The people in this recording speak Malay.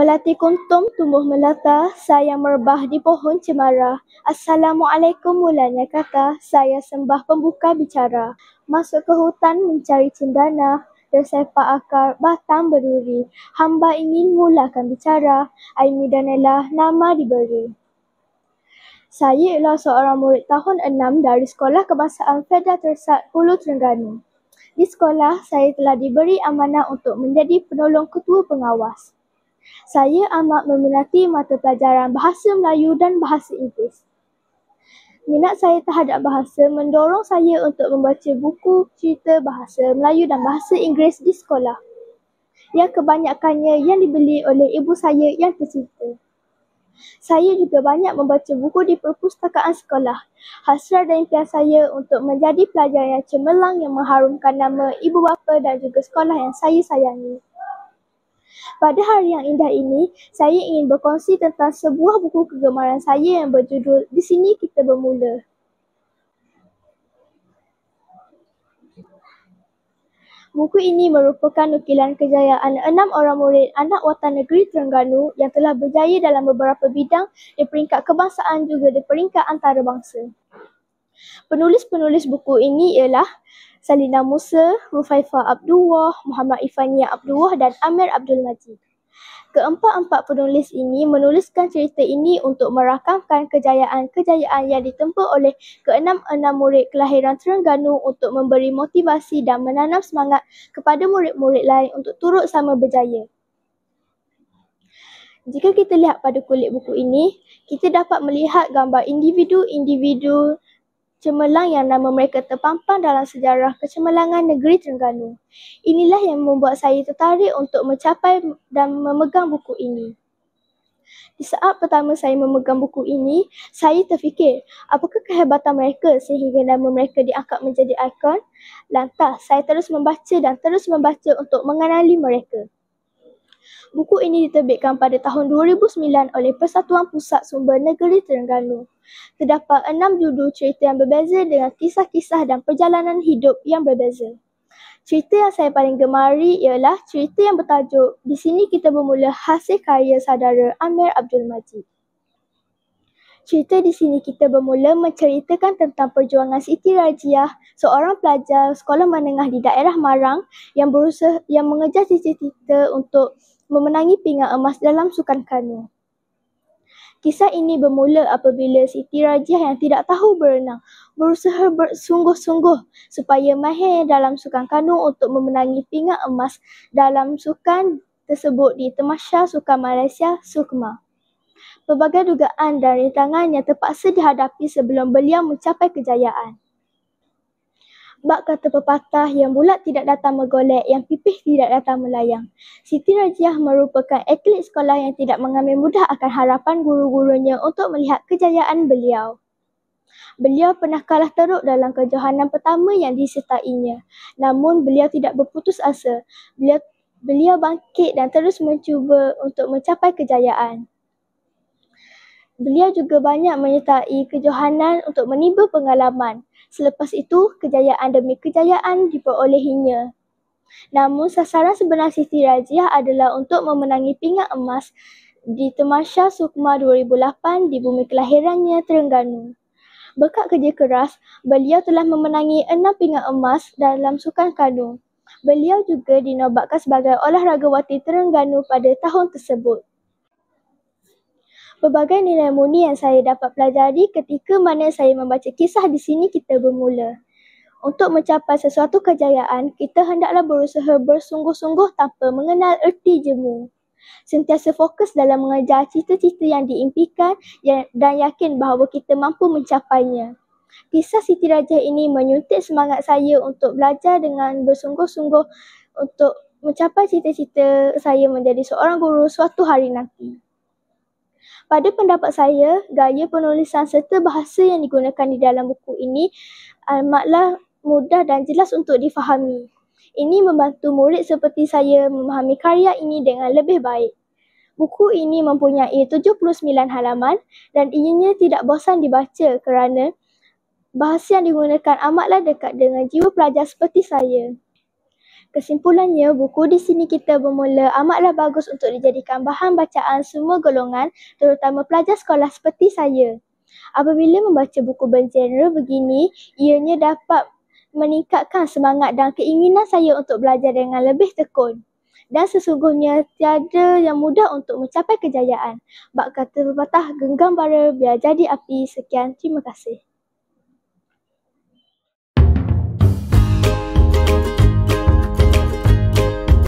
Melati kuntum tumbuh melata, saya merebah di pohon cemara. Assalamualaikum mulanya kata, saya sembah pembuka bicara. Masuk ke hutan mencari cendana, tersepak akar batang berduri. Hamba ingin mulakan bicara, Aimi Danella nama diberi. Saya ialah seorang murid tahun 6 dari Sekolah Kebangsaan Feda Tersat Hulu Terengganu. Di sekolah, saya telah diberi amanah untuk menjadi penolong ketua pengawas. Saya amat meminati mata pelajaran Bahasa Melayu dan Bahasa Inggeris. Minat saya terhadap bahasa mendorong saya untuk membaca buku cerita Bahasa Melayu dan Bahasa Inggeris di sekolah, yang kebanyakannya yang dibeli oleh ibu saya yang tercinta. Saya juga banyak membaca buku di perpustakaan sekolah. Hasrat dan impian saya untuk menjadi pelajar yang cemerlang yang mengharumkan nama ibu bapa dan juga sekolah yang saya sayangi. Pada hari yang indah ini, saya ingin berkongsi tentang sebuah buku kegemaran saya yang berjudul Di Sini Kita Bermula. Buku ini merupakan nukilan kejayaan 6 orang murid anak watan negeri Terengganu yang telah berjaya dalam beberapa bidang di peringkat kebangsaan juga di peringkat antarabangsa. Penulis-penulis buku ini ialah Salina Musa, Rufaifah Abdullah, Muhammad Ifania Abdullah dan Amir Abdul Majid. Keempat-empat penulis ini menuliskan cerita ini untuk merakamkan kejayaan-kejayaan yang ditempuh oleh keenam-enam murid kelahiran Terengganu untuk memberi motivasi dan menanam semangat kepada murid-murid lain untuk turut sama berjaya. Jika kita lihat pada kulit buku ini, kita dapat melihat gambar individu-individu cemerlang yang nama mereka terpampang dalam sejarah kecemerlangan negeri Terengganu. Inilah yang membuat saya tertarik untuk mencapai dan memegang buku ini. Di saat pertama saya memegang buku ini, saya terfikir, apakah kehebatan mereka sehingga nama mereka diangkat menjadi ikon? Lantas, saya terus membaca dan terus membaca untuk mengenali mereka. Buku ini diterbitkan pada tahun 2009 oleh Persatuan Pusat Sumber Negeri Terengganu. Terdapat 6 judul cerita yang berbeza dengan kisah-kisah dan perjalanan hidup yang berbeza. Cerita yang saya paling gemari ialah cerita yang bertajuk Di Sini Kita Bermula, hasil karya saudara Amir Abdul Majid. Cerita Di Sini Kita Bermula menceritakan tentang perjuangan Siti Rajiah, seorang pelajar sekolah menengah di daerah Marang yang mengejar cita-cita untuk memenangi pinggan emas dalam sukan kanu. Kisah ini bermula apabila Siti Rajiah yang tidak tahu berenang berusaha bersungguh-sungguh supaya mahir dalam sukan kanu untuk memenangi pinggan emas dalam sukan tersebut di Tamasya Sukan Malaysia SUKMA. Pelbagai dugaan dan rintangan yang terpaksa dihadapi sebelum beliau mencapai kejayaan. Bak kata pepatah, yang bulat tidak datang menggolek, yang pipih tidak datang melayang. Siti Rajiah merupakan atlet sekolah yang tidak mengambil mudah akan harapan guru-gurunya untuk melihat kejayaan beliau. Beliau pernah kalah teruk dalam kejohanan pertama yang disertainya. Namun beliau tidak berputus asa. Beliau bangkit dan terus mencuba untuk mencapai kejayaan. Beliau juga banyak menyertai kejohanan untuk menimba pengalaman. Selepas itu, kejayaan demi kejayaan diperolehinya. Namun, sasaran sebenar Siti Rajiah adalah untuk memenangi pinggan emas di Tamasya SUKMA 2008 di bumi kelahirannya Terengganu. Berkat kerja keras, beliau telah memenangi 6 pinggan emas dalam sukan kanu. Beliau juga dinobatkan sebagai olahragawati Terengganu pada tahun tersebut. Pelbagai nilai murni yang saya dapat pelajari ketika mana saya membaca kisah Di Sini Kita Bermula. Untuk mencapai sesuatu kejayaan, kita hendaklah berusaha bersungguh-sungguh tanpa mengenal erti jemu. Sentiasa fokus dalam mengejar cita-cita yang diimpikan dan yakin bahawa kita mampu mencapainya. Kisah Siti Rajiah ini menyuntik semangat saya untuk belajar dengan bersungguh-sungguh untuk mencapai cita-cita saya menjadi seorang guru suatu hari nanti. Pada pendapat saya, gaya penulisan serta bahasa yang digunakan di dalam buku ini amatlah mudah dan jelas untuk difahami. Ini membantu murid seperti saya memahami karya ini dengan lebih baik. Buku ini mempunyai 79 halaman dan ianya tidak bosan dibaca kerana bahasa yang digunakan amatlah dekat dengan jiwa pelajar seperti saya. Kesimpulannya, buku di sini kita bermula amatlah bagus untuk dijadikan bahan bacaan semua golongan, terutama pelajar sekolah seperti saya. Apabila membaca buku bergenre begini, ianya dapat meningkatkan semangat dan keinginan saya untuk belajar dengan lebih tekun. Dan sesungguhnya tiada yang mudah untuk mencapai kejayaan. Bak kata pepatah, genggam bara biar jadi api. Sekian, terima kasih.